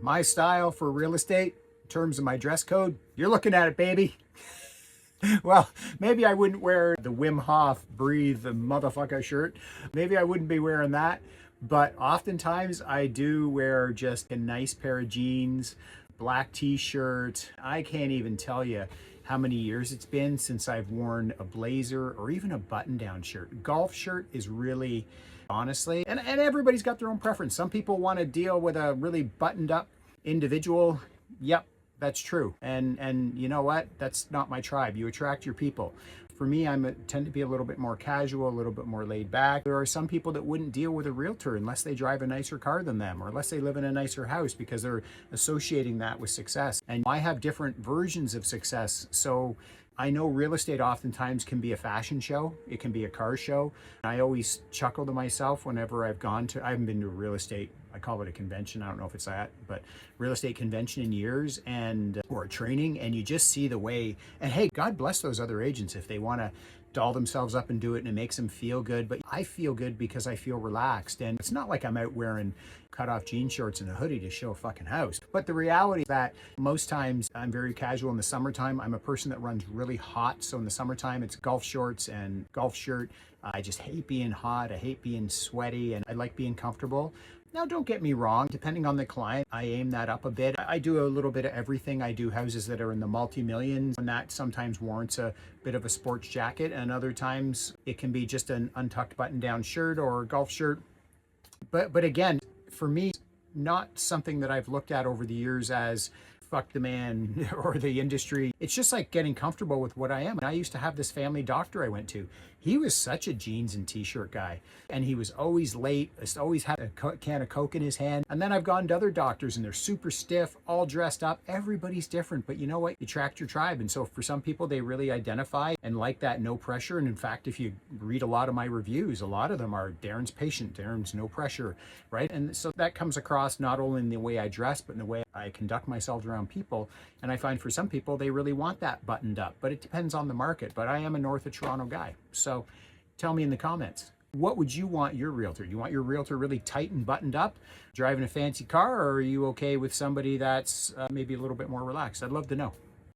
My style for real estate, in terms of my dress code, you're looking at it, baby. Well, maybe I wouldn't wear the Wim Hof breathe motherfucker shirt. Maybe I wouldn't be wearing that. But oftentimes I do wear just a nice pair of jeans, black t-shirt. I can't even tell you how many years it's been since I've worn a blazer or even a button-down shirt. Golf shirt is really, honestly, and everybody's got their own preference. Some people want to deal with a really buttoned up individual. Yep, that's true. And you know what? That's not my tribe. You attract your people. For me, tend to be a little bit more casual, a little bit more laid back. There are some people that wouldn't deal with a realtor unless they drive a nicer car than them, or unless they live in a nicer house, because they're associating that with success. And I have different versions of success. So I know real estate oftentimes can be a fashion show. It can be a car show. I always chuckle to myself whenever I haven't been to a real estate, I call it a convention. I don't know if it's that, but real estate convention in years, or a training, and you just see the way, and hey, God bless those other agents if they want to doll themselves up and do it and it makes them feel good. But I feel good because I feel relaxed. And it's not like I'm out wearing cut off jean shorts and a hoodie to show a fucking house. But the reality is that most times I'm very casual in the summertime. I'm a person that runs really hot. So in the summertime, it's golf shorts and golf shirt. I just hate being hot. I hate being sweaty, and I like being comfortable. Now, don't get me wrong, depending on the client, I aim that up a bit. I do a little bit of everything. I do houses that are in the multi-millions, and that sometimes warrants a bit of a sports jacket, and other times it can be just an untucked button-down shirt or a golf shirt. But again, for me, not something that I've looked at over the years as fuck the man or the industry. It's just like getting comfortable with what I am. And I used to have this family doctor I went to. He was such a jeans and t-shirt guy, and he was always late, always had a can of Coke in his hand. And then I've gone to other doctors and they're super stiff, all dressed up. Everybody's different, but you know what? You attract your tribe. And so for some people, they really identify and like that no pressure. And in fact, if you read a lot of my reviews, a lot of them are Darren's patient, Darren's no pressure, right? And so that comes across not only in the way I dress, but in the way I conduct myself around people. And I find for some people, they really want that buttoned up, but it depends on the market. But I am a north of Toronto guy. So tell me in the comments, what would you want your realtor? You want your realtor really tight and buttoned up, driving a fancy car, or are you okay with somebody that's maybe a little bit more relaxed? I'd love to know.